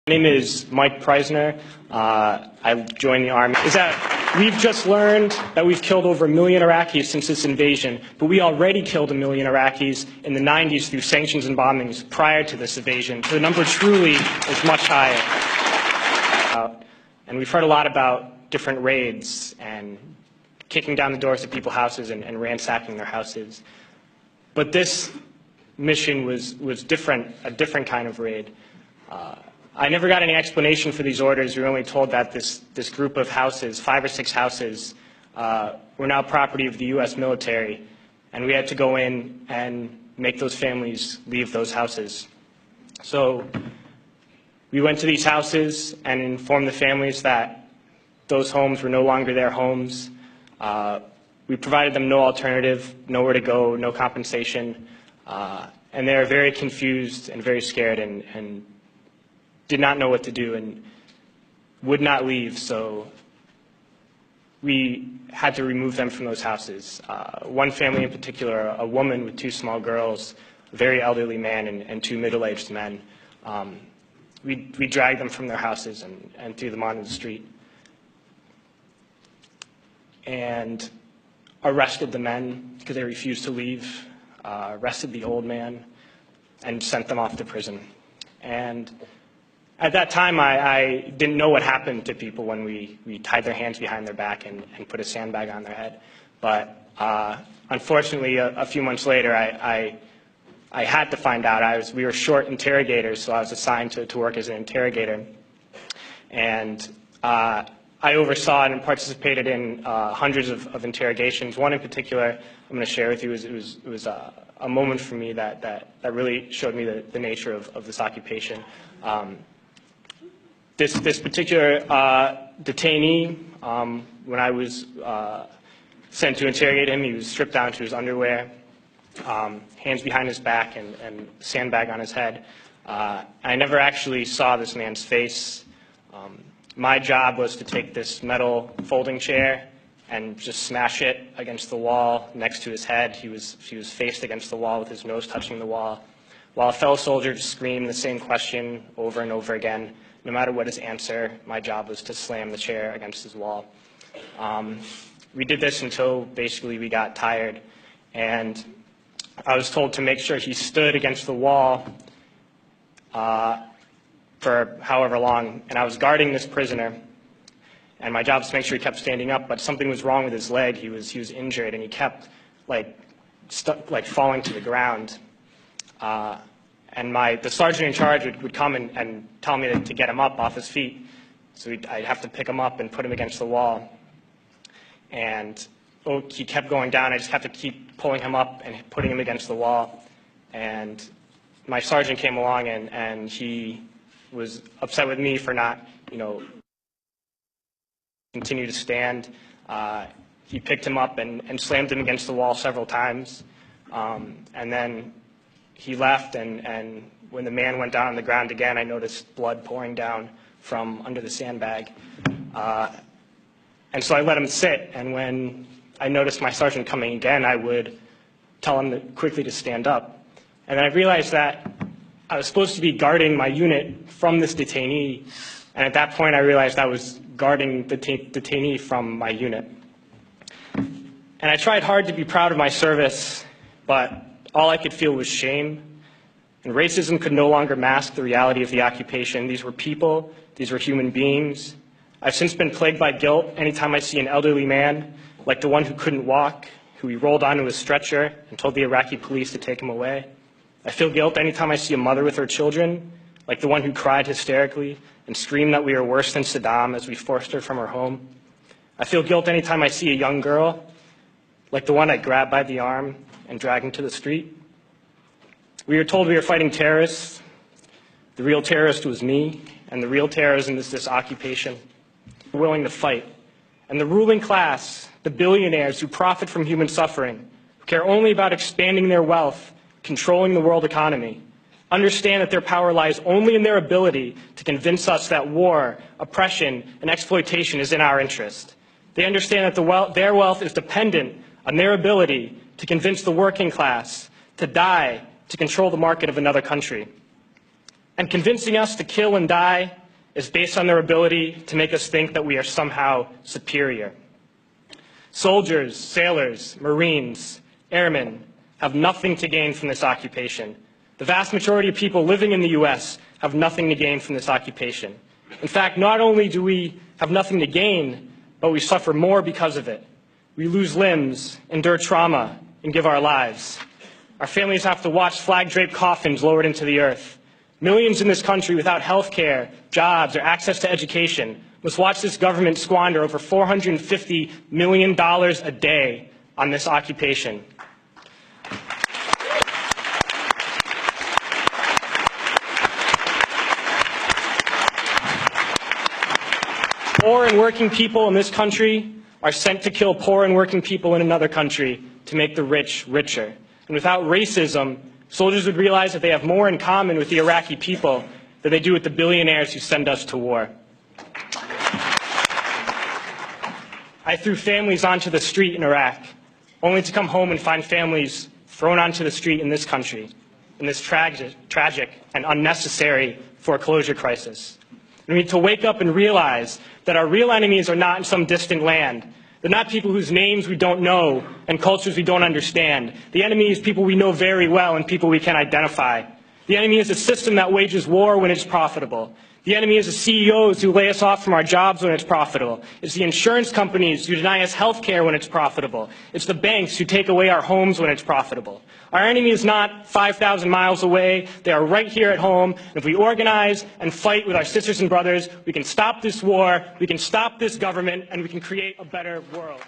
My name is Mike Preisner. I joined the Army. We've just learned that we've killed over 1 million Iraqis since this invasion, but we already killed 1 million Iraqis in the 90s through sanctions and bombings prior to this invasion. So the number truly is much higher. And we've heard a lot about different raids and kicking down the doors of people's houses and ransacking their houses. But this mission was different, a different kind of raid. I never got any explanation for these orders. We were only told that this group of houses, 5 or 6 houses, were now property of the U.S. military, and we had to go in and make those families leave those houses. So we went to these houses and informed the families that those homes were no longer their homes. We provided them no alternative, nowhere to go, no compensation, and they were very confused and very scared and did not know what to do and would not leave, so we had to remove them from those houses. One family in particular, a woman with 2 small girls, a very elderly man and 2 middle-aged men, we dragged them from their houses and threw them onto the street and arrested the men because they refused to leave, arrested the old man, and sent them off to prison. And at that time, I didn't know what happened to people when we tied their hands behind their back and put a sandbag on their head. But unfortunately, a few months later, I had to find out. We were short interrogators, so I was assigned to work as an interrogator. And I oversaw and participated in hundreds of interrogations. One in particular I'm going to share with you. It was a moment for me that really showed me the nature of this occupation. This particular detainee, when I was sent to interrogate him, he was stripped down to his underwear, hands behind his back, and a sandbag on his head. I never actually saw this man's face. My job was to take this metal folding chair and just smash it against the wall next to his head. He was faced against the wall with his nose touching the wall, while a fellow soldier just screamed the same question over and over again. No matter what his answer, my job was to slam the chair against his wall. We did this until basically we got tired, and I was told to make sure he stood against the wall for however long, and I was guarding this prisoner, and my job was to make sure he kept standing up, but something was wrong with his leg. He was injured, and he kept falling to the ground. And the sergeant in charge would come and tell me to get him up off his feet. So I'd have to pick him up and put him against the wall. And he kept going down. I just have to keep pulling him up and putting him against the wall. And my sergeant came along and he was upset with me for not, continue to stand. He picked him up and slammed him against the wall several times. And then he left, and when the man went down on the ground again, I noticed blood pouring down from under the sandbag. And so I let him sit, and when I noticed my sergeant coming again, I would tell him quickly to stand up. And then I realized that I was supposed to be guarding my unit from this detainee, and at that point I realized I was guarding the detainee from my unit. And I tried hard to be proud of my service, but all I could feel was shame, and racism could no longer mask the reality of the occupation. These were people, these were human beings. I've since been plagued by guilt anytime I see an elderly man, like the one who couldn't walk, who we rolled onto his stretcher and told the Iraqi police to take him away. I feel guilt anytime I see a mother with her children, like the one who cried hysterically and screamed that we were worse than Saddam as we forced her from her home. I feel guilt anytime I see a young girl, like the one I grabbed by the arm and dragged into the street. We were told we were fighting terrorists. The real terrorist was me, and the real terrorism is this occupation. We're willing to fight. And the ruling class, the billionaires who profit from human suffering, who care only about expanding their wealth, controlling the world economy, understand that their power lies only in their ability to convince us that war, oppression, and exploitation is in our interest. They understand that their wealth is dependent on their ability to convince the working class to die to control the market of another country. And convincing us to kill and die is based on their ability to make us think that we are somehow superior. Soldiers, sailors, Marines, airmen have nothing to gain from this occupation. The vast majority of people living in the U.S. have nothing to gain from this occupation. In fact, not only do we have nothing to gain, but we suffer more because of it. We lose limbs, endure trauma, and give our lives. Our families have to watch flag-draped coffins lowered into the earth. Millions in this country without health care, jobs, or access to education must watch this government squander over $450 million a day on this occupation. Poor and working people in this country are sent to kill poor and working people in another country to make the rich richer. And without racism, soldiers would realize that they have more in common with the Iraqi people than they do with the billionaires who send us to war. I threw families onto the street in Iraq, only to come home and find families thrown onto the street in this country, in this tragic and unnecessary foreclosure crisis. We need to wake up and realize that our real enemies are not in some distant land. They're not people whose names we don't know and cultures we don't understand. The enemy is people we know very well and people we can identify. The enemy is a system that wages war when it's profitable. The enemy is the CEOs who lay us off from our jobs when it's profitable. It's the insurance companies who deny us health care when it's profitable. It's the banks who take away our homes when it's profitable. Our enemy is not 5,000 miles away. They are right here at home. And if we organize and fight with our sisters and brothers, we can stop this war, we can stop this government, and we can create a better world.